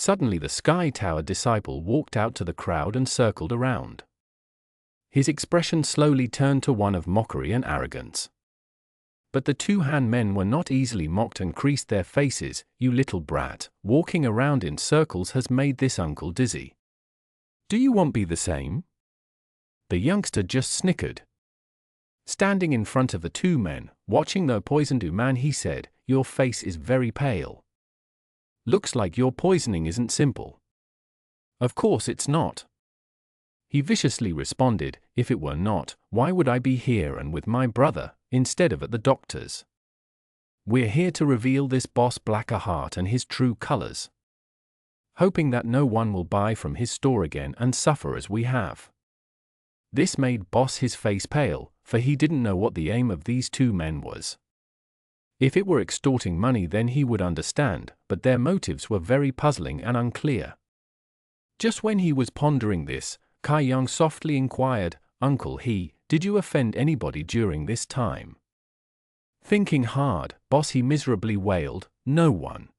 Suddenly the Sky Tower disciple walked out to the crowd and circled around. His expression slowly turned to one of mockery and arrogance. But the two Han men were not easily mocked and creased their faces. "You little brat, walking around in circles has made this uncle dizzy. Do you want be the same?" The youngster just snickered. Standing in front of the two men, watching the poisoned man, he said, "Your face is very pale. Looks like your poisoning isn't simple." "Of course it's not," he viciously responded. "If it were not, why would I be here and with my brother, instead of at the doctor's? We're here to reveal this boss Blackheart and his true colors, hoping that no one will buy from his store again and suffer as we have." This made Boss his face pale, for he didn't know what the aim of these two men was. If it were extorting money, then he would understand, but their motives were very puzzling and unclear. Just when he was pondering this, Kai Yang softly inquired, "Uncle He, did you offend anybody during this time?" Thinking hard, Boss He miserably wailed, "No one."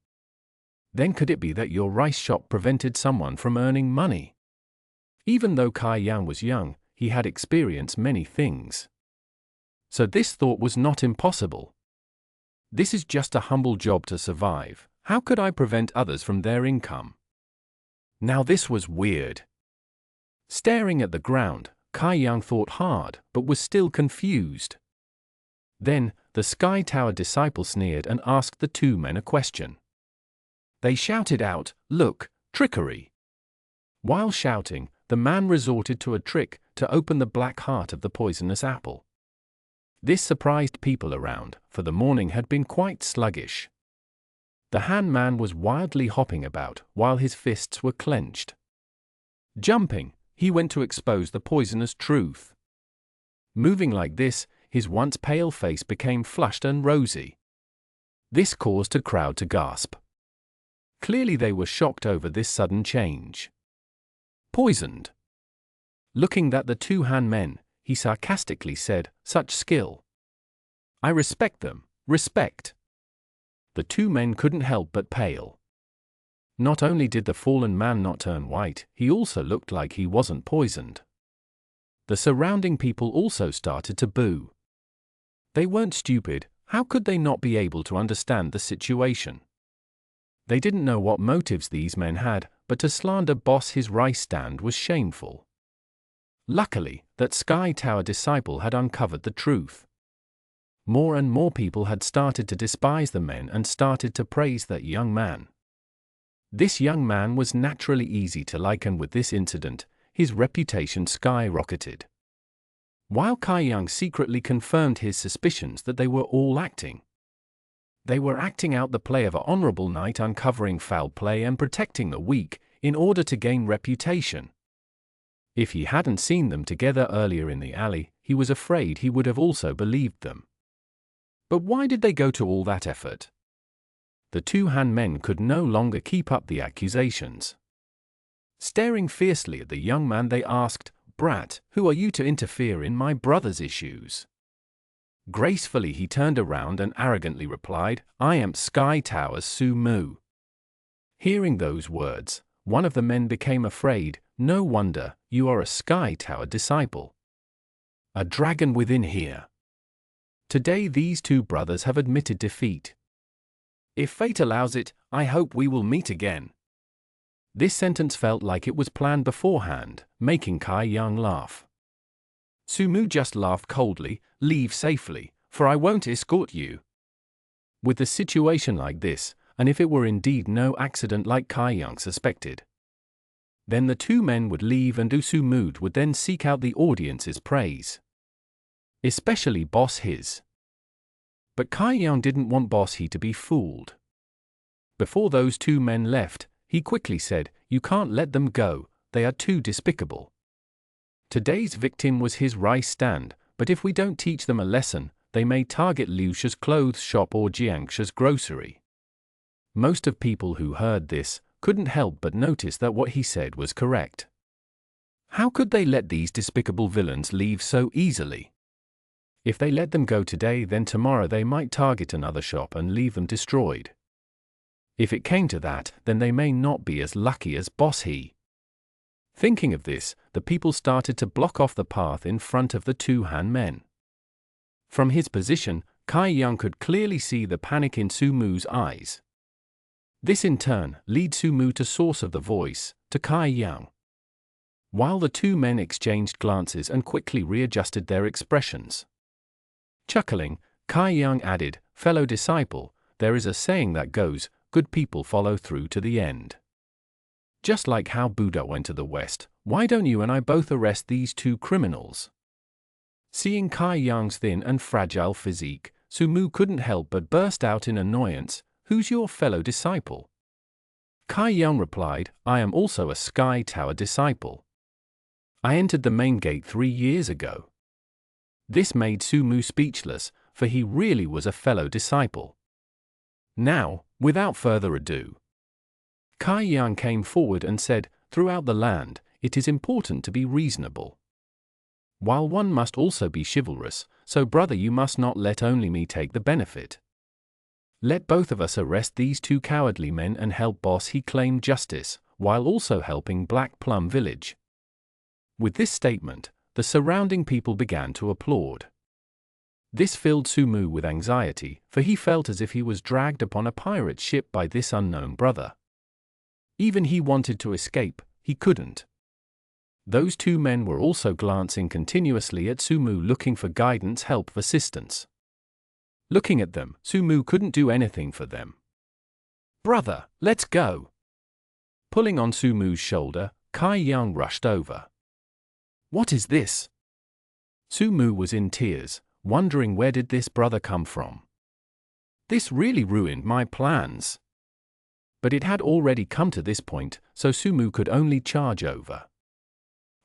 "Then could it be that your rice shop prevented someone from earning money?" Even though Kai Yang was young, he had experienced many things. So this thought was not impossible. This is just a humble job to survive. How could I prevent others from their income? Now this was weird. Staring at the ground, Kai Yang thought hard, but was still confused. Then, the Sky Tower disciple sneered and asked the two men a question. They shouted out, "Look, trickery!" While shouting, the man resorted to a trick to open the black heart of the poisonous apple. This surprised people around, for the morning had been quite sluggish. The Han man was wildly hopping about, while his fists were clenched. Jumping, he went to expose the poisonous truth. Moving like this, his once pale face became flushed and rosy. This caused a crowd to gasp. Clearly they were shocked over this sudden change. Poisoned. Looking at the two Han men, he sarcastically said, "Such skill. I respect them, respect." The two men couldn't help but pale. Not only did the fallen man not turn white, he also looked like he wasn't poisoned. The surrounding people also started to boo. They weren't stupid. How could they not be able to understand the situation? They didn't know what motives these men had, but to slander Boss his rice stand was shameful. Luckily, that Sky Tower disciple had uncovered the truth. More and more people had started to despise the men and started to praise that young man. This young man was naturally easy to like, and with this incident, his reputation skyrocketed. While Kai Yang secretly confirmed his suspicions that they were all acting. They were acting out the play of an honorable knight, uncovering foul play and protecting the weak, in order to gain reputation. If he hadn't seen them together earlier in the alley, he was afraid he would have also believed them. But why did they go to all that effort? The two Han men could no longer keep up the accusations. Staring fiercely at the young man, they asked, "Brat, who are you to interfere in my brother's issues?" Gracefully he turned around and arrogantly replied, "I am Sky Tower's Su Mu." Hearing those words, one of the men became afraid. "No wonder, you are a Sky Tower disciple. A dragon within here." Today these two brothers have admitted defeat. "If fate allows it, I hope we will meet again." This sentence felt like it was planned beforehand, making Kai Yang laugh. Su Mu just laughed coldly, "Leave safely, for I won't escort you." With a situation like this, and if it were indeed no accident like Kai Yang suspected, then the two men would leave and Su Mu would then seek out the audience's praise. Especially Boss his. But Kai Yang didn't want Boss he to be fooled. Before those two men left, he quickly said, "You can't let them go, they are too despicable. Today's victim was his rice stand, but if we don't teach them a lesson, they may target Liu Shi's clothes shop or Jiang Shi's grocery." Most of people who heard this couldn't help but notice that what he said was correct. How could they let these despicable villains leave so easily? If they let them go today, then tomorrow they might target another shop and leave them destroyed. If it came to that, then they may not be as lucky as Boss He. Thinking of this, the people started to block off the path in front of the two Han men. From his position, Kai Yang could clearly see the panic in Su Mu's eyes. This in turn leads Su Mu to source of the voice, to Kai Yang. While the two men exchanged glances and quickly readjusted their expressions. Chuckling, Kai Yang added, "Fellow disciple, there is a saying that goes, good people follow through to the end. Just like how Buddha went to the West, why don't you and I both arrest these two criminals?" Seeing Kai Yang's thin and fragile physique, Su Mu couldn't help but burst out in annoyance, "Who's your fellow disciple?" Kai Yang replied, "I am also a Sky Tower disciple. I entered the main gate 3 years ago." This made Su Mu speechless, for he really was a fellow disciple. Now, without further ado, Kai Yang came forward and said, "Throughout the land, it is important to be reasonable. While one must also be chivalrous, so brother, you must not let only me take the benefit. Let both of us arrest these two cowardly men and help Boss He claim justice, while also helping Black Plum Village." With this statement, the surrounding people began to applaud. This filled Su Mu with anxiety, for he felt as if he was dragged upon a pirate ship by this unknown brother. Even he wanted to escape, he couldn't. Those two men were also glancing continuously at Su Mu, looking for guidance, help, assistance. Looking at them, Su Mu couldn't do anything for them. "Brother, let's go." Pulling on Su Mu's shoulder, Kai Yang rushed over. "What is this?" Su Mu was in tears, wondering where did this brother come from. This really ruined my plans. But it had already come to this point, so Su Mu could only charge over.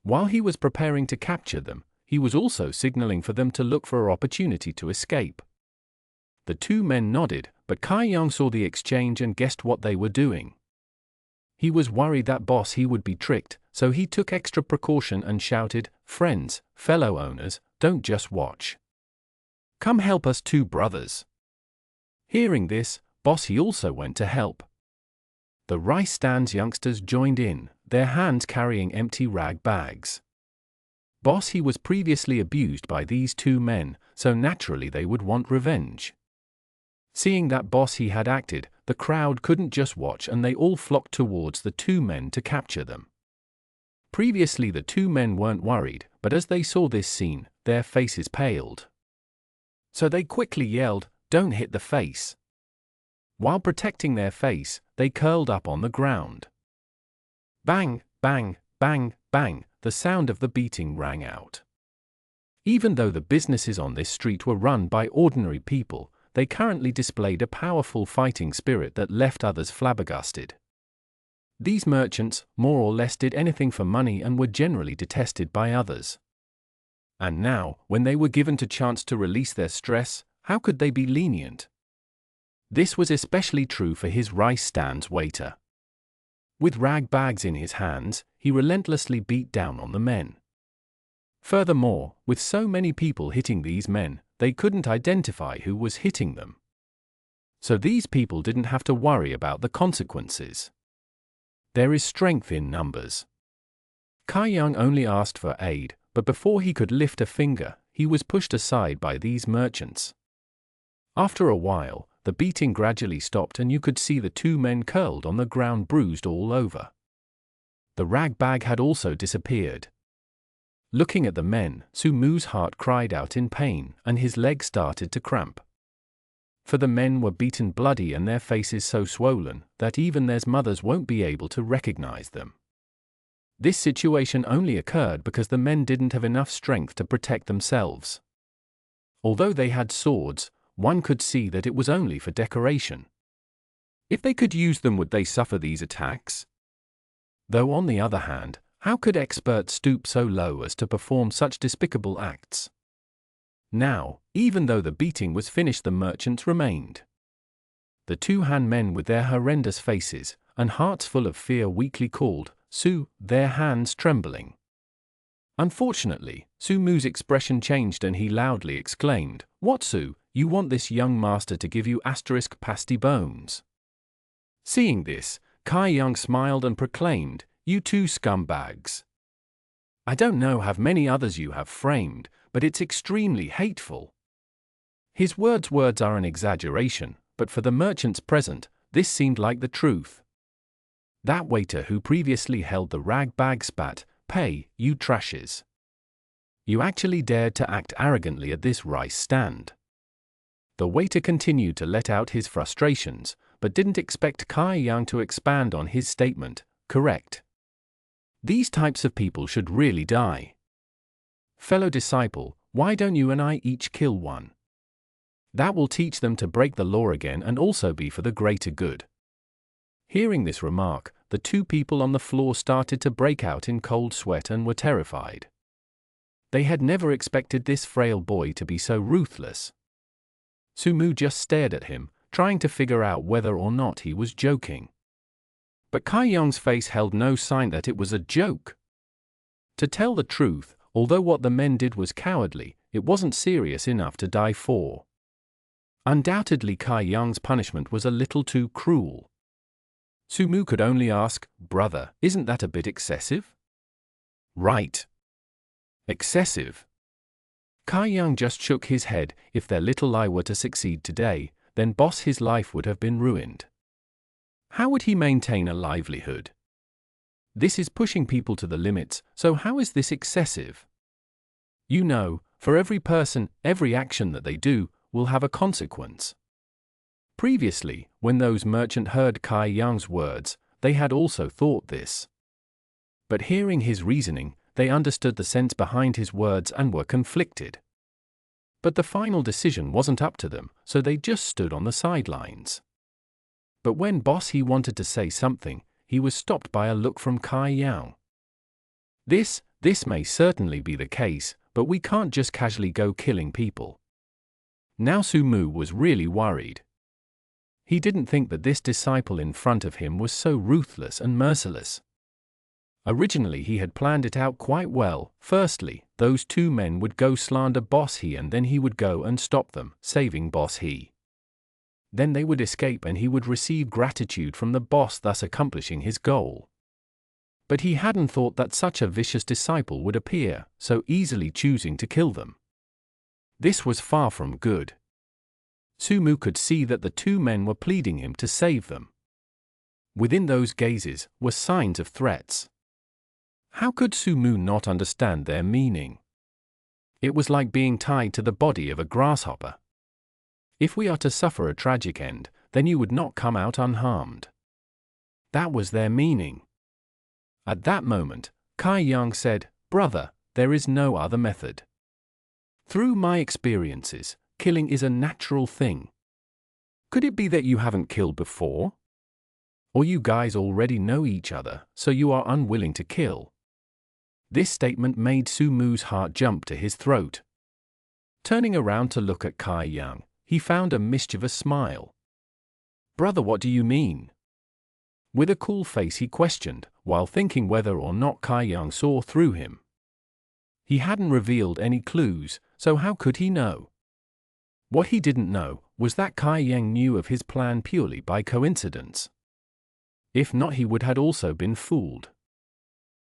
While he was preparing to capture them, he was also signaling for them to look for an opportunity to escape. The two men nodded, but Kai Yang saw the exchange and guessed what they were doing. He was worried that Boss He would be tricked, so he took extra precaution and shouted, "Friends, fellow owners, don't just watch. Come help us two brothers." Hearing this, Boss He also went to help. The rice stand's youngsters joined in, their hands carrying empty rag bags. Boss He was previously abused by these two men, so naturally they would want revenge. Seeing that Boss He had acted, the crowd couldn't just watch and they all flocked towards the two men to capture them. Previously the two men weren't worried, but as they saw this scene, their faces paled. So they quickly yelled, "Don't hit the face." While protecting their face, they curled up on the ground. Bang, bang, bang, bang, the sound of the beating rang out. Even though the businesses on this street were run by ordinary people, they currently displayed a powerful fighting spirit that left others flabbergasted. These merchants, more or less, did anything for money and were generally detested by others. And now, when they were given a chance to release their stress, how could they be lenient? This was especially true for his rice stand's waiter. With rag bags in his hands, he relentlessly beat down on the men. Furthermore, with so many people hitting these men, they couldn't identify who was hitting them. So these people didn't have to worry about the consequences. There is strength in numbers. Kai Yang only asked for aid, but before he could lift a finger, he was pushed aside by these merchants. After a while, the beating gradually stopped and you could see the two men curled on the ground, bruised all over. The rag bag had also disappeared. Looking at the men, Su Mu's heart cried out in pain, and his legs started to cramp. For the men were beaten bloody and their faces so swollen that even their mothers won't be able to recognize them. This situation only occurred because the men didn't have enough strength to protect themselves. Although they had swords, one could see that it was only for decoration. If they could use them, would they suffer these attacks? Though on the other hand, how could experts stoop so low as to perform such despicable acts? Now, even though the beating was finished, the merchants remained. The two Han men with their horrendous faces and hearts full of fear weakly called, "Su," their hands trembling. Unfortunately, Su Mu's expression changed and he loudly exclaimed, "What, Su, you want this young master to give you *pasty bones?" Seeing this, Kai Yang smiled and proclaimed, "You two scumbags. I don't know how many others you have framed, but it's extremely hateful." His words are an exaggeration, but for the merchants present, this seemed like the truth. That waiter who previously held the rag bag spat, "Pay, you trashes. You actually dared to act arrogantly at this rice stand." The waiter continued to let out his frustrations, but didn't expect Kai Yang to expand on his statement, "Correct. These types of people should really die. Fellow disciple, why don't you and I each kill one? That will teach them to break the law again and also be for the greater good." Hearing this remark, the two people on the floor started to break out in cold sweat and were terrified. They had never expected this frail boy to be so ruthless. Sumu just stared at him, trying to figure out whether or not he was joking. But Kai Yang's face held no sign that it was a joke. To tell the truth, although what the men did was cowardly, it wasn't serious enough to die for. Undoubtedly, Kai Yang's punishment was a little too cruel. Sumu could only ask, "Brother, isn't that a bit excessive?" "Right. Excessive." Kai Yang just shook his head. If their little lie were to succeed today, then boss his life would have been ruined. How would he maintain a livelihood? This is pushing people to the limits, so how is this excessive? You know, for every person, every action that they do will have a consequence. Previously, when those merchants heard Kai Yang's words, they had also thought this. But hearing his reasoning, they understood the sense behind his words and were conflicted. But the final decision wasn't up to them, so they just stood on the sidelines. But when boss he wanted to say something, he was stopped by a look from Kai Yang. This may certainly be the case, but we can't just casually go killing people." Now Sumu was really worried. He didn't think that this disciple in front of him was so ruthless and merciless. Originally he had planned it out quite well. Firstly, those two men would go slander boss he and then he would go and stop them, saving boss he. Then they would escape and he would receive gratitude from the boss, thus accomplishing his goal. But he hadn't thought that such a vicious disciple would appear, so easily choosing to kill them. This was far from good. Sumu could see that the two men were pleading him to save them. Within those gazes were signs of threats. How could Sumu not understand their meaning? It was like being tied to the body of a grasshopper. If we are to suffer a tragic end, then you would not come out unharmed. That was their meaning. At that moment, Kai Yang said, "Brother, there is no other method. Through my experiences, killing is a natural thing. Could it be that you haven't killed before? Or you guys already know each other, so you are unwilling to kill?" This statement made Sumu's heart jump to his throat. Turning around to look at Kai Yang, he found a mischievous smile. "Brother, what do you mean?" With a cool face he questioned, while thinking whether or not Kai Yang saw through him. He hadn't revealed any clues, so how could he know? What he didn't know was that Kai Yang knew of his plan purely by coincidence. If not, he would have also been fooled.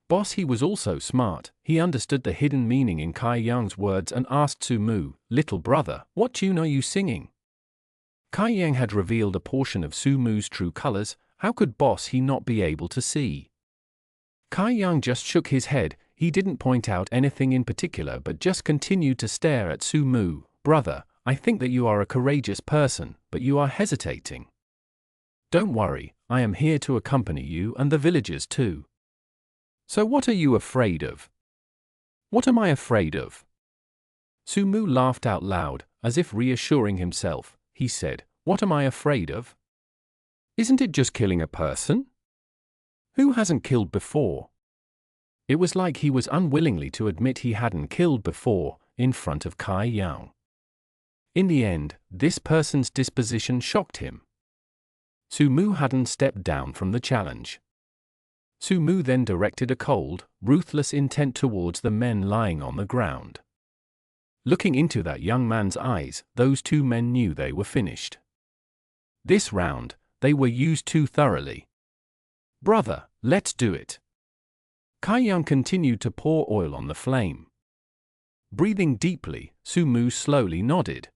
Boss he was also smart. He understood the hidden meaning in Kai Yang's words and asked Sumu, "Little brother, what tune are you singing?" Kai Yang had revealed a portion of Sumu's true colors. How could boss he not be able to see? Kai Yang just shook his head. He didn't point out anything in particular but just continued to stare at Sumu. "Brother, I think that you are a courageous person, but you are hesitating. Don't worry, I am here to accompany you and the villagers too. So what are you afraid of?" "What am I afraid of?" Sumu laughed out loud, as if reassuring himself. He said, "What am I afraid of? Isn't it just killing a person? Who hasn't killed before?" It was like he was unwillingly to admit he hadn't killed before, in front of Kai Yang. In the end, this person's disposition shocked him. Sumu hadn't stepped down from the challenge. Sumu then directed a cold, ruthless intent towards the men lying on the ground. Looking into that young man's eyes, those two men knew they were finished. This round, they were used too thoroughly. Brother, let's do it. Kaiyang continued to pour oil on the flame. Breathing deeply, Su Mu slowly nodded.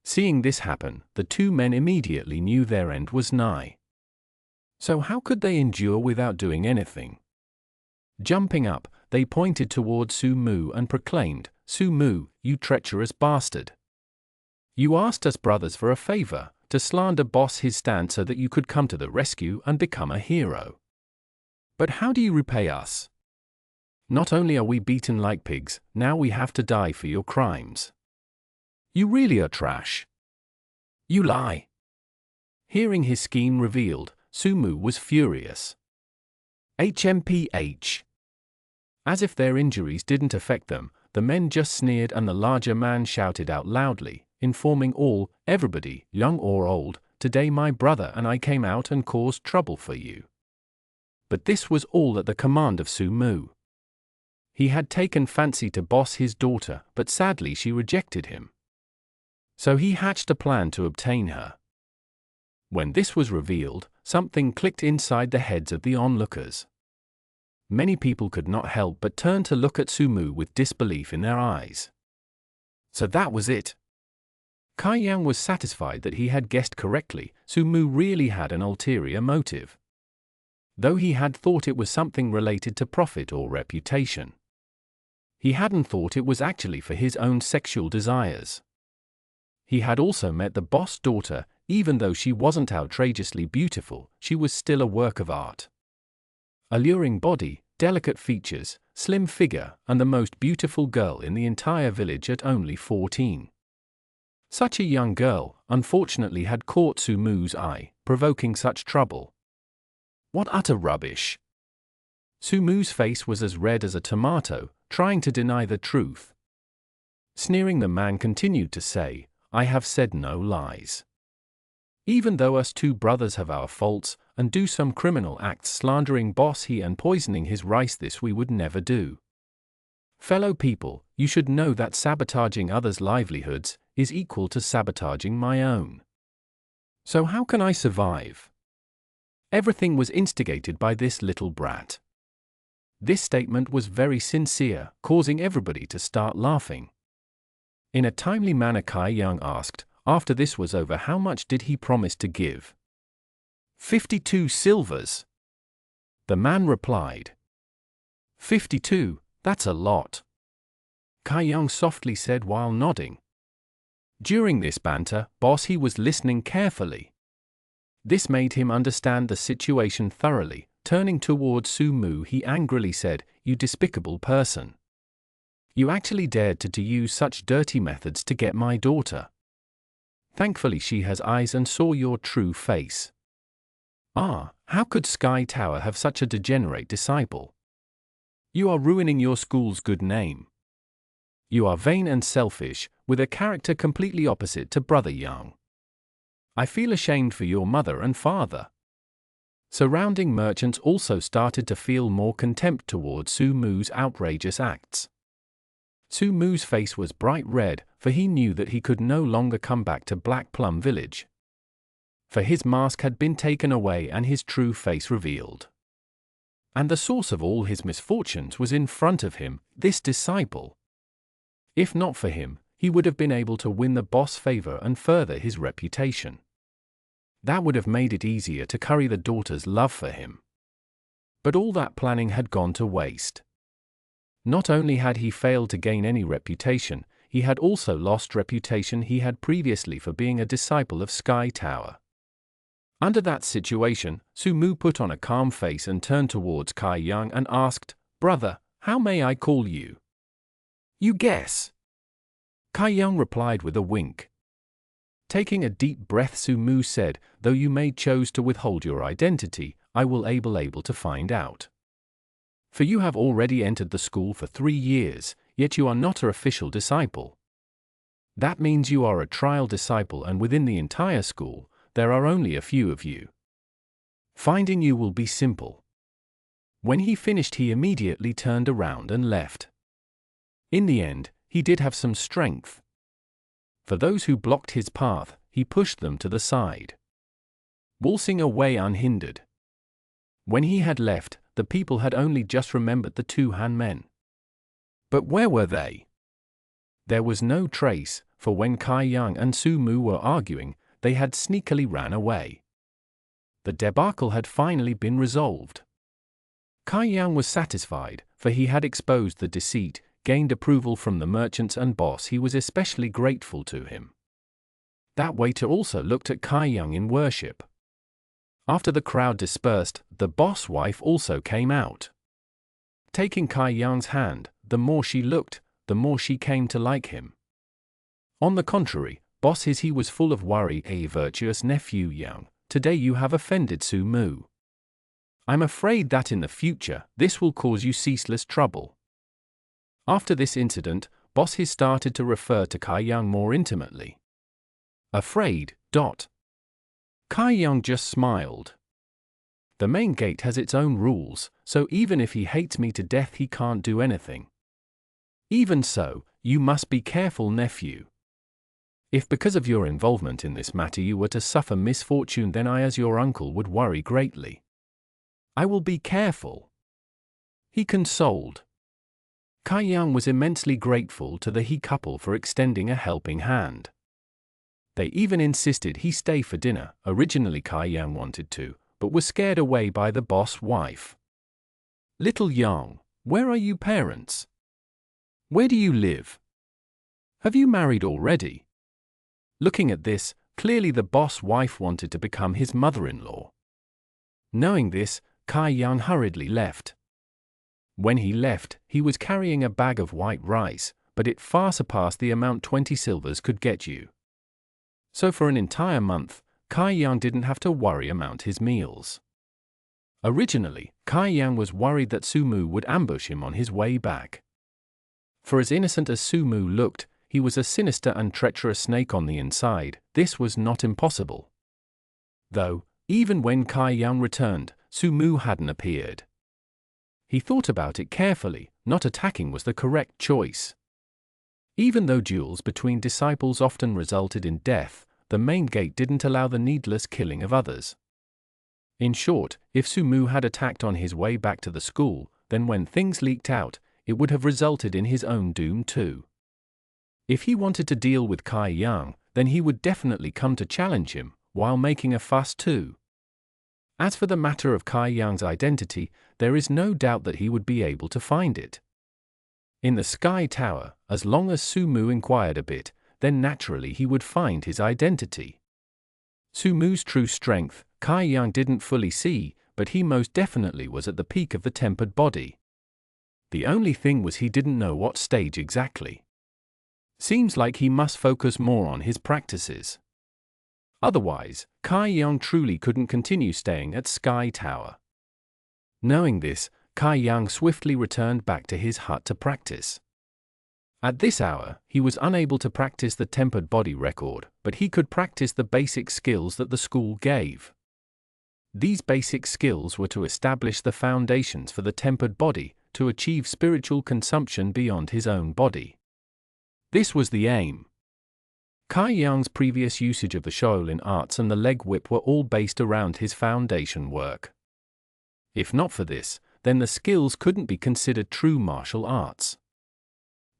Seeing this happen, the two men immediately knew their end was nigh. So how could they endure without doing anything? Jumping up, they pointed towards Su Mu and proclaimed, "Su Mu, you treacherous bastard! You asked us brothers for a favor, to slander boss his stand so that you could come to the rescue and become a hero. But how do you repay us? Not only are we beaten like pigs, now we have to die for your crimes. You really are trash. You lie." Hearing his scheme revealed, Su Mu was furious. HMPH. As if their injuries didn't affect them, the men just sneered and the larger man shouted out loudly, informing everybody, young or old, "Today my brother and I came out and caused trouble for you." But this was all at the command of Su Mu. He had taken fancy to boss his daughter, but sadly she rejected him. So he hatched a plan to obtain her. When this was revealed, something clicked inside the heads of the onlookers. Many people could not help but turn to look at Su Mu with disbelief in their eyes. So that was it. Kaiyang was satisfied that he had guessed correctly. Su Mu really had an ulterior motive. Though he had thought it was something related to profit or reputation. He hadn't thought it was actually for his own sexual desires. He had also met the boss daughter. Even though she wasn't outrageously beautiful, she was still a work of art. Alluring body, delicate features, slim figure, and the most beautiful girl in the entire village at only 14. Such a young girl, unfortunately, had caught Su Mu's eye, provoking such trouble. What utter rubbish! Su Mu's face was as red as a tomato, trying to deny the truth. Sneering, the man continued to say, "I have said no lies. Even though us two brothers have our faults, and do some criminal acts slandering boss he and poisoning his rice, this we would never do. Fellow people, you should know that sabotaging others' livelihoods is equal to sabotaging my own. So how can I survive? Everything was instigated by this little brat." This statement was very sincere, causing everybody to start laughing. In a timely manner, Kaiyang asked, after this was over, how much did he promise to give? 52 silvers. The man replied. 52, that's a lot. Kaiyang softly said while nodding. During this banter, boss he was listening carefully. This made him understand the situation thoroughly. Turning towards Su Mu, he angrily said, "You despicable person. You actually dared to use such dirty methods to get my daughter. Thankfully she has eyes and saw your true face. How could Sky Tower have such a degenerate disciple? You are ruining your school's good name. You are vain and selfish, with a character completely opposite to Brother Yang. I feel ashamed for your mother and father." Surrounding merchants also started to feel more contempt towards Su Mu's outrageous acts. Su Mu's face was bright red, for he knew that he could no longer come back to Black Plum Village. For his mask had been taken away and his true face revealed. And the source of all his misfortunes was in front of him, this disciple. If not for him, he would have been able to win the boss' favor and further his reputation. That would have made it easier to curry the daughter's love for him. But all that planning had gone to waste. Not only had he failed to gain any reputation, he had also lost reputation he had previously for being a disciple of Sky Tower. Under that situation, Su Mu put on a calm face and turned towards Kaiyang and asked, "Brother, how may I call you?" "You guess." Kaiyang replied with a wink. Taking a deep breath, Su Mu said, "Though you may choose to withhold your identity, I will able to find out. For you have already entered the school for 3 years, yet you are not an official disciple. That means you are a trial disciple, and within the entire school, there are only a few of you. Finding you will be simple." When he finished, he immediately turned around and left. In the end, he did have some strength. For those who blocked his path, he pushed them to the side. waltzing away unhindered. When he had left, the people had only just remembered the two Han men. But where were they? There was no trace, for when Kai Yang and Su Mu were arguing, they had sneakily ran away. The debacle had finally been resolved. Kai Yang was satisfied, for he had exposed the deceit, gained approval from the merchants and boss. He was especially grateful to him. That waiter also looked at Kai Yang in worship. After the crowd dispersed, the boss wife also came out. Taking Kai Yang's hand, the more she looked, the more she came to like him. On the contrary, boss he was full of worry. Virtuous nephew Yang, today you have offended Su Mu. I'm afraid that in the future, this will cause you ceaseless trouble. After this incident, boss started to refer to Kai Yang more intimately. Afraid. Kai Yang just smiled. The main gate has its own rules, so even if he hates me to death he can't do anything. Even so, you must be careful, nephew. If because of your involvement in this matter you were to suffer misfortune, then I as your uncle would worry greatly. I will be careful, he consoled. Kai Yang was immensely grateful to the He couple for extending a helping hand. They even insisted he stay for dinner. Originally Kai Yang wanted to, but was scared away by the boss wife. Little Yang, where are you parents? Where do you live? Have you married already? Looking at this, clearly the boss wife wanted to become his mother-in-law. Knowing this, Kai Yang hurriedly left. When he left, he was carrying a bag of white rice, but it far surpassed the amount 20 silvers could get you. So for an entire month, Kai Yang didn't have to worry about his meals. Originally, Kai Yang was worried that Su Mu would ambush him on his way back. For as innocent as Su Mu looked, he was a sinister and treacherous snake on the inside. This was not impossible. Though, even when Kai Yang returned, Su Mu hadn't appeared. He thought about it carefully. Not attacking was the correct choice. Even though duels between disciples often resulted in death, the main gate didn't allow the needless killing of others. In short, if Su Mu had attacked on his way back to the school, then when things leaked out, it would have resulted in his own doom too. If he wanted to deal with Kai Yang, then he would definitely come to challenge him, while making a fuss too. As for the matter of Kai Yang's identity, there is no doubt that he would be able to find it. In the Sky Tower, as long as Su Mu inquired a bit, then naturally he would find his identity. Su Mu's true strength, Kai Yang didn't fully see, but he most definitely was at the peak of the tempered body. The only thing was he didn't know what stage exactly. Seems like he must focus more on his practices. Otherwise, Kai Yang truly couldn't continue staying at Sky Tower. Knowing this, Kai Yang swiftly returned back to his hut to practice. At this hour, he was unable to practice the tempered body record, but he could practice the basic skills that the school gave. These basic skills were to establish the foundations for the tempered body, to achieve spiritual consumption beyond his own body. This was the aim. Kai Yang's previous usage of the Shaolin arts and the leg whip were all based around his foundation work. If not for this, then the skills couldn't be considered true martial arts.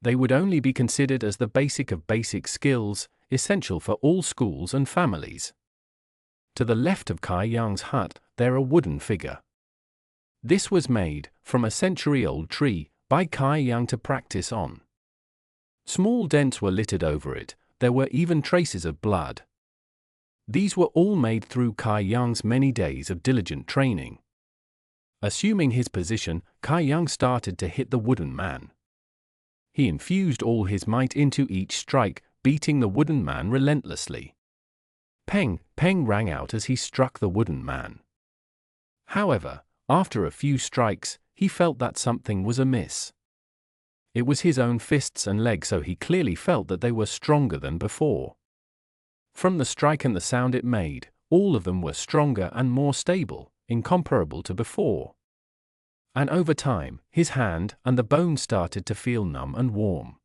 They would only be considered as the basic of basic skills, essential for all schools and families. To the left of Kai Yang's hut, there a wooden figure. This was made, from a century-old tree, by Kai Yang to practice on. Small dents were littered over it, there were even traces of blood. These were all made through Kai Yang's many days of diligent training. Assuming his position, Kai Yang started to hit the wooden man. He infused all his might into each strike, beating the wooden man relentlessly. Peng, peng rang out as he struck the wooden man. However, after a few strikes, he felt that something was amiss. It was his own fists and legs, so he clearly felt that they were stronger than before. From the strike and the sound it made, all of them were stronger and more stable, incomparable to before. And over time, his hand and the bone started to feel numb and warm.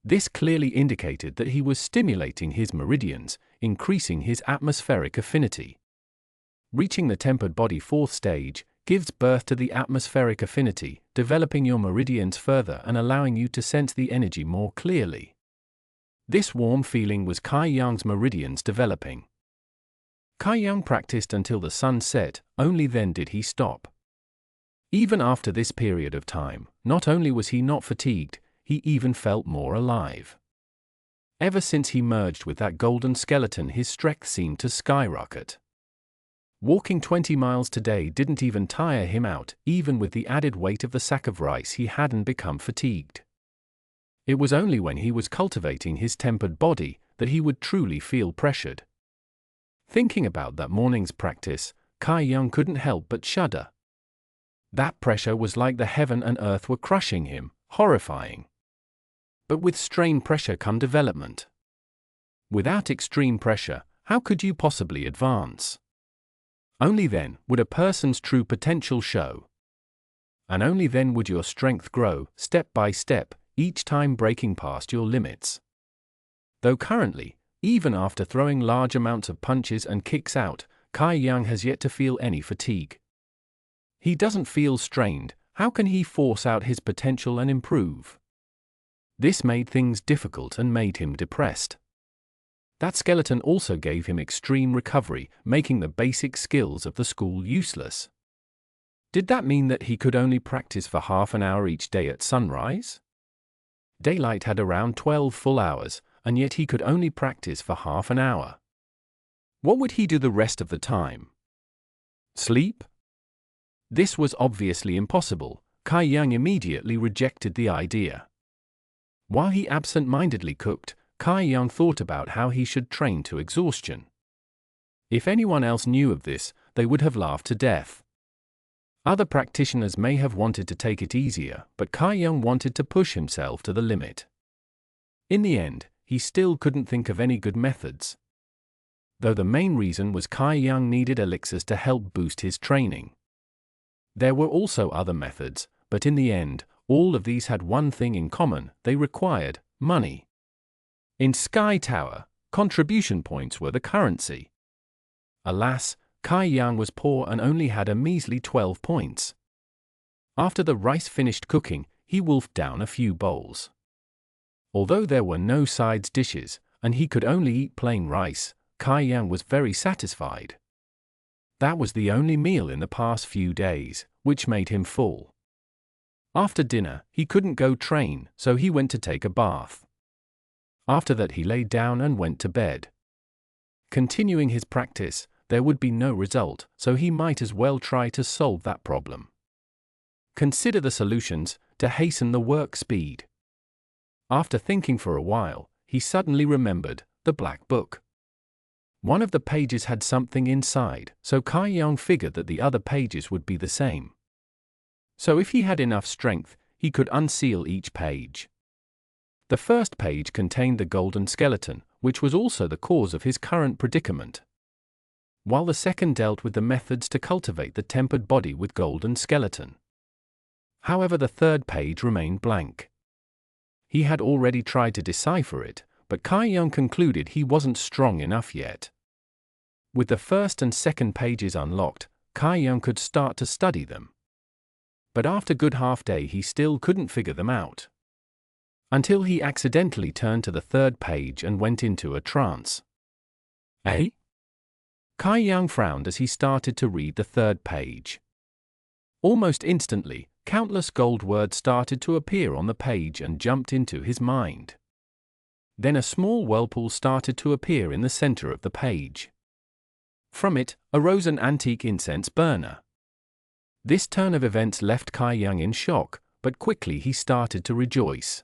This clearly indicated that he was stimulating his meridians, increasing his atmospheric affinity. Reaching the tempered body fourth stage gives birth to the atmospheric affinity, developing your meridians further and allowing you to sense the energy more clearly. This warm feeling was Kai Yang's meridians developing. Kai Yang practiced until the sun set, only then did he stop. Even after this period of time, not only was he not fatigued, he even felt more alive. Ever since he merged with that golden skeleton, his strength seemed to skyrocket. Walking 20 miles today didn't even tire him out. Even with the added weight of the sack of rice, he hadn't become fatigued. It was only when he was cultivating his tempered body that he would truly feel pressured. Thinking about that morning's practice, Kai Yang couldn't help but shudder. That pressure was like the heaven and earth were crushing him, horrifying. But with strain pressure come development. Without extreme pressure, how could you possibly advance? Only then would a person's true potential show. And only then would your strength grow, step by step, each time breaking past your limits. Though currently, even after throwing large amounts of punches and kicks out, Kai Yang has yet to feel any fatigue. He doesn't feel strained. How can he force out his potential and improve? This made things difficult and made him depressed. That skeleton also gave him extreme recovery, making the basic skills of the school useless. Did that mean that he could only practice for half an hour each day at sunrise? Daylight had around 12 full hours, and yet he could only practice for half an hour. What would he do the rest of the time? Sleep? This was obviously impossible. Kai Yang immediately rejected the idea. While he absent-mindedly cooked, Kai Yang thought about how he should train to exhaustion. If anyone else knew of this, they would have laughed to death. Other practitioners may have wanted to take it easier, but Kai Yang wanted to push himself to the limit. In the end, he still couldn't think of any good methods. Though the main reason was Kai Yang needed elixirs to help boost his training. There were also other methods, but in the end, all of these had one thing in common: they required money. In Sky Tower, contribution points were the currency. Alas, Kai Yang was poor and only had a measly 12 points. After the rice finished cooking, he wolfed down a few bowls. Although there were no sides dishes, and he could only eat plain rice, Kai Yang was very satisfied. That was the only meal in the past few days, which made him full. After dinner, he couldn't go train, so he went to take a bath. After that he lay down and went to bed. Continuing his practice, there would be no result, so he might as well try to solve that problem. Consider the solutions to hasten the work speed. After thinking for a while, he suddenly remembered the black book. One of the pages had something inside, so Kai Yang figured that the other pages would be the same. So if he had enough strength, he could unseal each page. The first page contained the golden skeleton, which was also the cause of his current predicament, while the second dealt with the methods to cultivate the tempered body with golden skeleton. However, the third page remained blank. He had already tried to decipher it, but Kai Yang concluded he wasn't strong enough yet. With the first and second pages unlocked, Kai Yang could start to study them. But after a good half-day he still couldn't figure them out. Until he accidentally turned to the third page and went into a trance. Eh? Kai Yang frowned as he started to read the third page. Almost instantly, countless gold words started to appear on the page and jumped into his mind. Then a small whirlpool started to appear in the center of the page. From it arose an antique incense burner. This turn of events left Kai Yang in shock, but quickly he started to rejoice.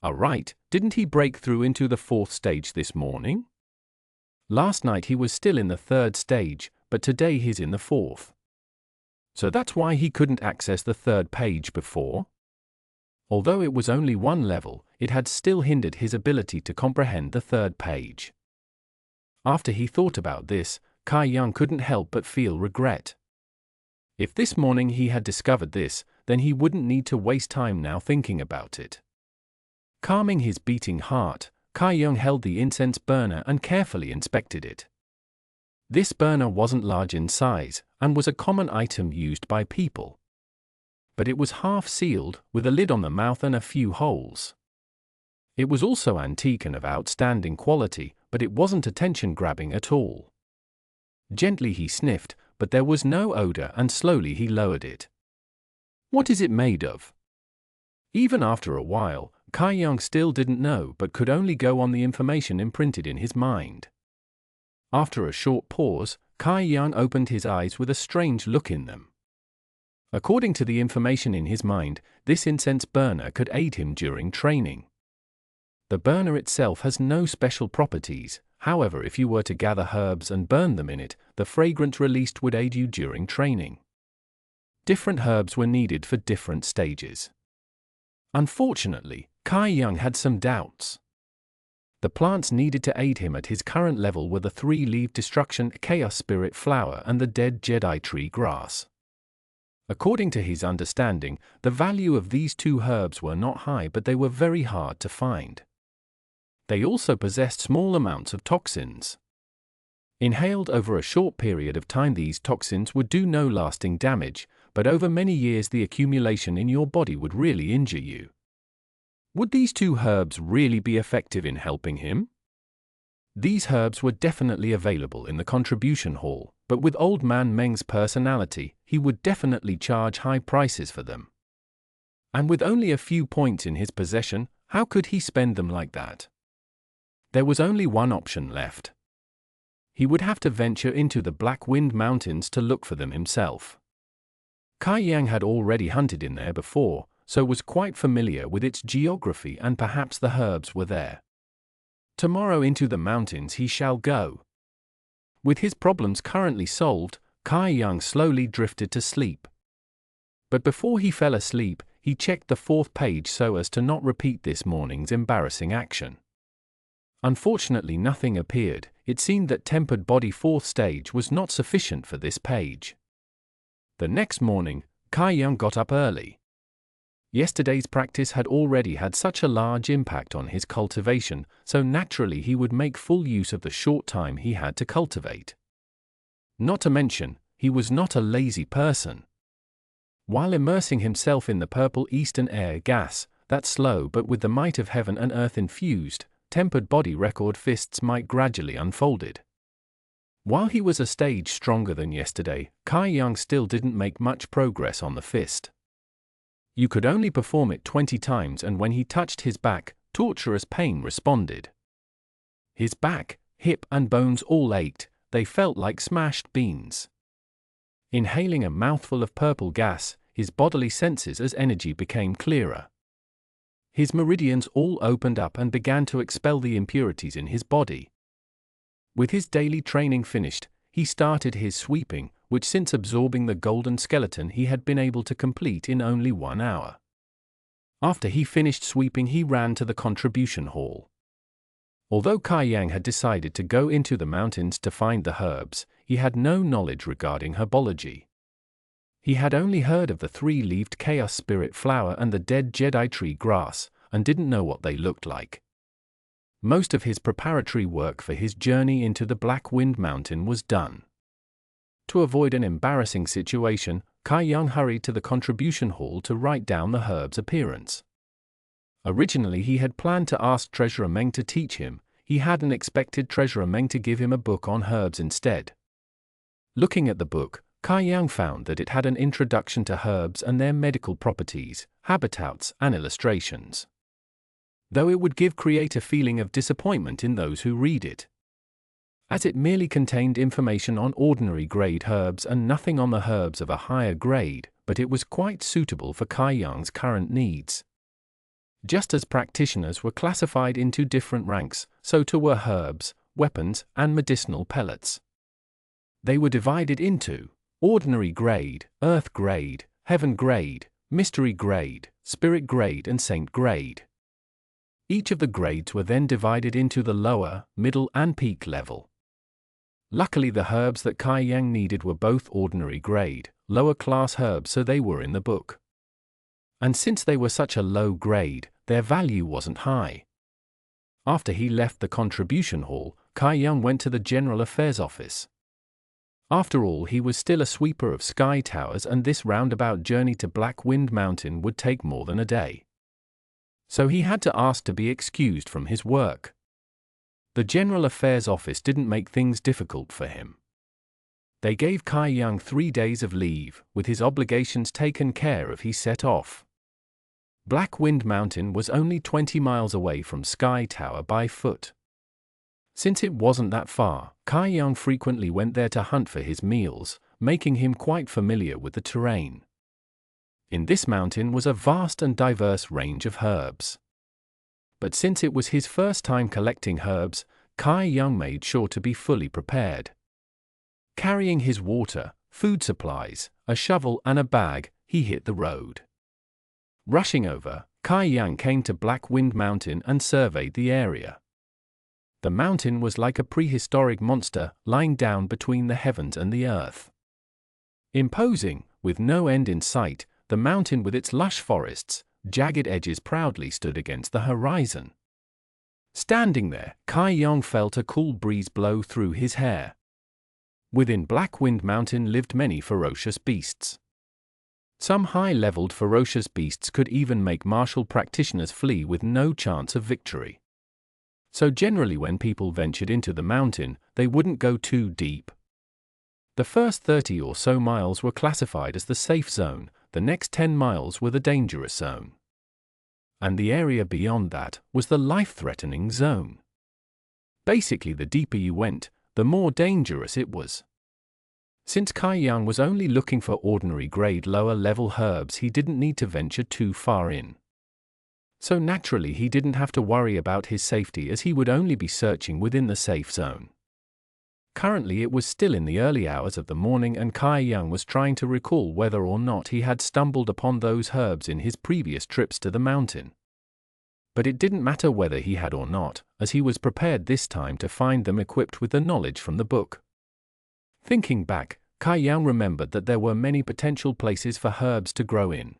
Right, didn't he break through into the fourth stage this morning? Last night he was still in the third stage, but today he's in the fourth. So that's why he couldn't access the third page before? Although it was only one level, it had still hindered his ability to comprehend the third page. After he thought about this, Kai Yang couldn't help but feel regret. If this morning he had discovered this, then he wouldn't need to waste time now thinking about it. Calming his beating heart, Kai Yang held the incense burner and carefully inspected it. This burner wasn't large in size, and was a common item used by people. But it was half-sealed, with a lid on the mouth and a few holes. It was also antique and of outstanding quality, but it wasn't attention-grabbing at all. Gently he sniffed, but there was no odor, and slowly he lowered it. What is it made of? Even after a while, Kai Yang still didn't know, but could only go on the information imprinted in his mind. After a short pause, Kai Yang opened his eyes with a strange look in them. According to the information in his mind, this incense burner could aid him during training. The burner itself has no special properties, however, if you were to gather herbs and burn them in it, the fragrance released would aid you during training. Different herbs were needed for different stages. Unfortunately, Kai Yang had some doubts. The plants needed to aid him at his current level were the 3-leaved destruction chaos spirit flower and the dead Jedi tree grass. According to his understanding, the value of these two herbs were not high, but they were very hard to find. They also possessed small amounts of toxins. Inhaled over a short period of time, these toxins would do no lasting damage, but over many years the accumulation in your body would really injure you. Would these two herbs really be effective in helping him? These herbs were definitely available in the contribution hall, but with Old Man Meng's personality, he would definitely charge high prices for them. And with only a few points in his possession, how could he spend them like that? There was only one option left. He would have to venture into the Black Wind Mountains to look for them himself. Kai Yang had already hunted in there before, so was quite familiar with its geography, and perhaps the herbs were there. Tomorrow into the mountains he shall go. With his problems currently solved, Kai Yang slowly drifted to sleep. But before he fell asleep, he checked the 4th page so as to not repeat this morning's embarrassing action. Unfortunately, nothing appeared. It seemed that tempered body 4th stage was not sufficient for this page. The next morning, Kai Yang got up early. Yesterday's practice had already had such a large impact on his cultivation, so naturally he would make full use of the short time he had to cultivate. Not to mention, he was not a lazy person. While immersing himself in the purple eastern air gas, that slow but with the might of heaven and earth infused, tempered body record fists might gradually unfolded. While he was a stage stronger than yesterday, Kai Yang still didn't make much progress on the fist. You could only perform it 20 times, and when he touched his back, torturous pain responded. His back, hip and bones all ached, they felt like smashed beans. Inhaling a mouthful of purple gas, his bodily senses as energy became clearer. His meridians all opened up and began to expel the impurities in his body. With his daily training finished, he started his sweeping, which since absorbing the golden skeleton he had been able to complete in only 1 hour. After he finished sweeping, he ran to the contribution hall. Although Kai Yang had decided to go into the mountains to find the herbs, he had no knowledge regarding herbology. He had only heard of the 3-leaved chaos spirit flower and the dead Jedi tree grass, and didn't know what they looked like. Most of his preparatory work for his journey into the Black Wind Mountain was done. To avoid an embarrassing situation, Kai Yang hurried to the contribution hall to write down the herb's appearance. Originally he had planned to ask Treasurer Meng to teach him. He hadn't expected Treasurer Meng to give him a book on herbs instead. Looking at the book, Kai Yang found that it had an introduction to herbs and their medical properties, habitats, and illustrations. Though it would create a feeling of disappointment in those who read it, as it merely contained information on ordinary grade herbs and nothing on the herbs of a higher grade, but it was quite suitable for Kai Yang's current needs. Just as practitioners were classified into different ranks, so too were herbs, weapons, and medicinal pellets. They were divided into ordinary grade, earth grade, heaven grade, mystery grade, spirit grade, and saint grade. Each of the grades were then divided into the lower, middle, and peak level. Luckily, the herbs that Kai Yang needed were both ordinary grade, lower class herbs, so they were in the book. And since they were such a low grade, their value wasn't high. After he left the contribution hall, Kai Yang went to the General Affairs office. After all, he was still a sweeper of sky towers, and this roundabout journey to Black Wind Mountain would take more than a day. So he had to ask to be excused from his work. The General Affairs Office didn't make things difficult for him. They gave Kai Yang 3 days of leave, with his obligations taken care of. He set off. Black Wind Mountain was only 20 miles away from Sky Tower by foot. Since it wasn't that far, Kai Yang frequently went there to hunt for his meals, making him quite familiar with the terrain. In this mountain was a vast and diverse range of herbs. But since it was his first time collecting herbs, Kai Yang made sure to be fully prepared. Carrying his water, food supplies, a shovel and a bag, he hit the road. Rushing over, Kai Yang came to Black Wind Mountain and surveyed the area. The mountain was like a prehistoric monster, lying down between the heavens and the earth. Imposing, with no end in sight, the mountain with its lush forests, jagged edges proudly stood against the horizon. Standing there, Kai Yang felt a cool breeze blow through his hair. Within Black Wind Mountain lived many ferocious beasts. Some high-leveled ferocious beasts could even make martial practitioners flee with no chance of victory. So generally when people ventured into the mountain, they wouldn't go too deep. The first 30 or so miles were classified as the safe zone, the next 10 miles were the dangerous zone. And the area beyond that was the life-threatening zone. Basically, the deeper you went, the more dangerous it was. Since Kai Yang was only looking for ordinary grade lower-level herbs, he didn't need to venture too far in. So naturally he didn't have to worry about his safety, as he would only be searching within the safe zone. Currently it was still in the early hours of the morning, and Kai Yang was trying to recall whether or not he had stumbled upon those herbs in his previous trips to the mountain. But it didn't matter whether he had or not, as he was prepared this time to find them equipped with the knowledge from the book. Thinking back, Kai Yang remembered that there were many potential places for herbs to grow in.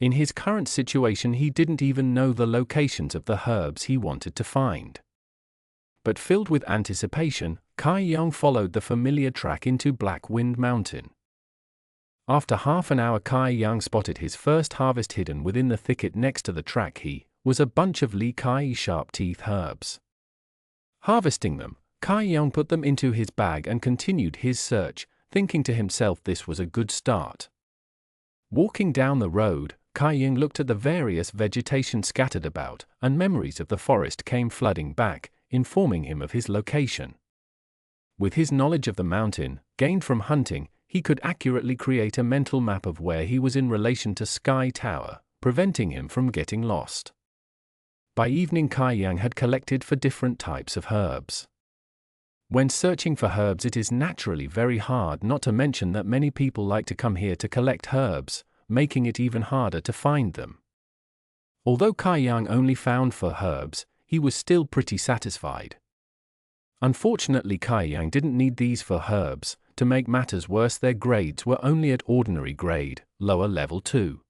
In his current situation, he didn't even know the locations of the herbs he wanted to find. But filled with anticipation, Kai Yang followed the familiar track into Black Wind Mountain. After half an hour, Kai Yang spotted his first harvest hidden within the thicket next to the track. He was a bunch of Li Kai sharp teeth herbs. Harvesting them, Kai Yang put them into his bag and continued his search, thinking to himself this was a good start. Walking down the road, Kai Yang looked at the various vegetation scattered about, and memories of the forest came flooding back, informing him of his location. With his knowledge of the mountain, gained from hunting, he could accurately create a mental map of where he was in relation to Sky Tower, preventing him from getting lost. By evening, Kai Yang had collected for different types of herbs. When searching for herbs, it is naturally very hard, not to mention that many people like to come here to collect herbs, making it even harder to find them. Although Kai Yang only found 4 herbs, he was still pretty satisfied. Unfortunately, Kai Yang didn't need these 4 herbs. To make matters worse, their grades were only at ordinary grade, lower level 2.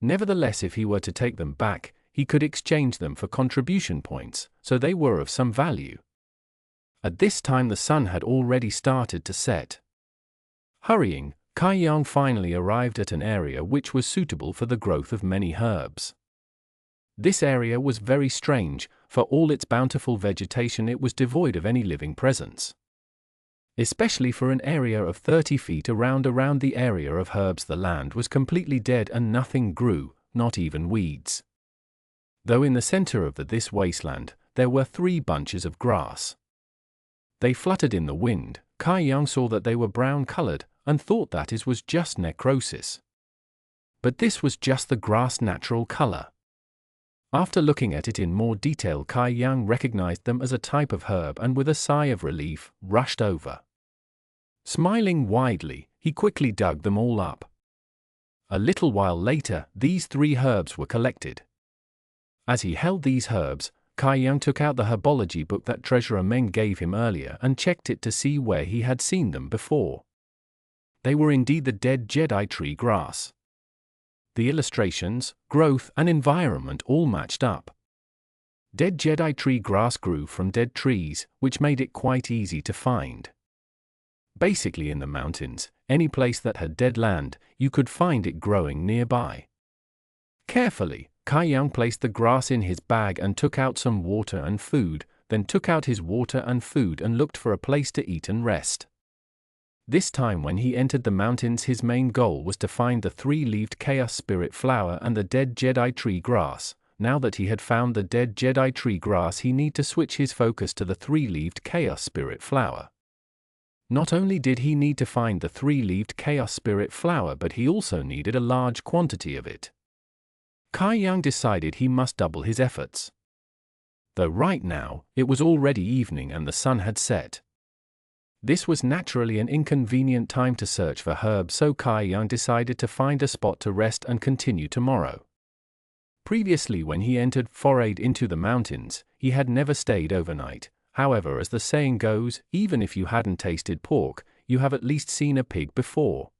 Nevertheless, if he were to take them back, he could exchange them for contribution points, so they were of some value. At this time the sun had already started to set. Hurrying, Kai Yang finally arrived at an area which was suitable for the growth of many herbs. This area was very strange. For all its bountiful vegetation, it was devoid of any living presence. Especially for an area of 30 feet around the area of herbs, the land was completely dead and nothing grew, not even weeds. Though in the center of this wasteland, there were 3 bunches of grass. They fluttered in the wind. Kai Yang saw that they were brown-colored, and thought that it was just necrosis. But this was just the grass' natural color. After looking at it in more detail, Kai Yang recognized them as a type of herb, and with a sigh of relief, rushed over. Smiling widely, he quickly dug them all up. A little while later, these 3 herbs were collected. As he held these herbs, Kai Yang took out the herbology book that Treasurer Meng gave him earlier and checked it to see where he had seen them before. They were indeed the dead Jedi tree grass. The illustrations, growth, and environment all matched up. Dead Jedi tree grass grew from dead trees, which made it quite easy to find. Basically in the mountains, any place that had dead land, you could find it growing nearby. Carefully, Kai Yang placed the grass in his bag and took out some water and food, then took out his water and food and looked for a place to eat and rest. This time when he entered the mountains, his main goal was to find the three-leaved chaos spirit flower and the dead Jedi tree grass. Now that he had found the dead Jedi tree grass, he needed to switch his focus to the three-leaved chaos spirit flower. Not only did he need to find the three-leaved chaos spirit flower, but he also needed a large quantity of it. Kai Yang decided he must double his efforts. Though right now, it was already evening and the sun had set. This was naturally an inconvenient time to search for herbs, so Kai Yang decided to find a spot to rest and continue tomorrow. Previously, when he forayed into the mountains, he had never stayed overnight. However, as the saying goes, even if you hadn't tasted pork, you have at least seen a pig before.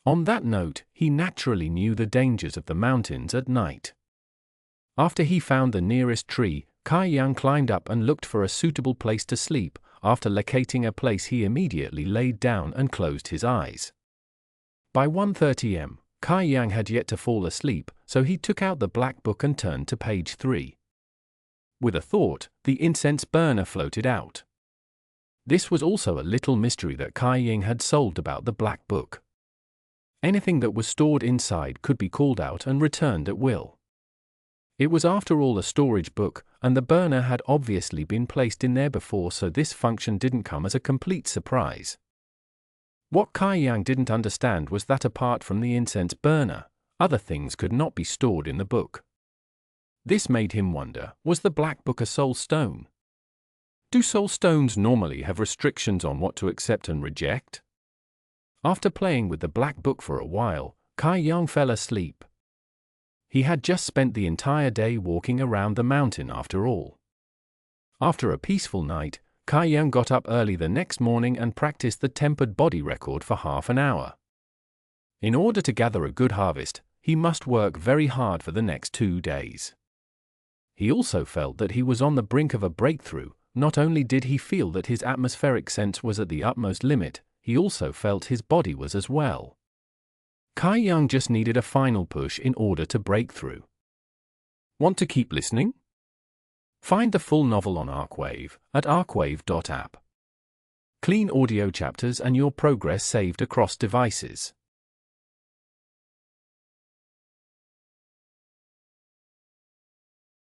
On that note, he naturally knew the dangers of the mountains at night. After he found the nearest tree, Kai Yang climbed up and looked for a suitable place to sleep. After locating a place, he immediately laid down and closed his eyes. By 1:30 am, Kai Yang had yet to fall asleep, so he took out the black book and turned to page 3. With a thought, the incense burner floated out. This was also a little mystery that Kai Yang had solved about the black book. Anything that was stored inside could be called out and returned at will. It was after all a storage book, and the burner had obviously been placed in there before, so this function didn't come as a complete surprise. What Kai Yang didn't understand was that apart from the incense burner, other things could not be stored in the book. This made him wonder, was the black book a soul stone? Do soul stones normally have restrictions on what to accept and reject? After playing with the black book for a while, Kai Yang fell asleep. He had just spent the entire day walking around the mountain after all. After a peaceful night, Kai Yang got up early the next morning and practiced the tempered body record for half an hour. In order to gather a good harvest, he must work very hard for the next 2 days. He also felt that he was on the brink of a breakthrough. Not only did he feel that his atmospheric sense was at the utmost limit, he also felt his body was as well. Kai Yang just needed a final push in order to break through. Want to keep listening? Find the full novel on Arcwave at arcwave.app. Clean audio chapters and your progress saved across devices.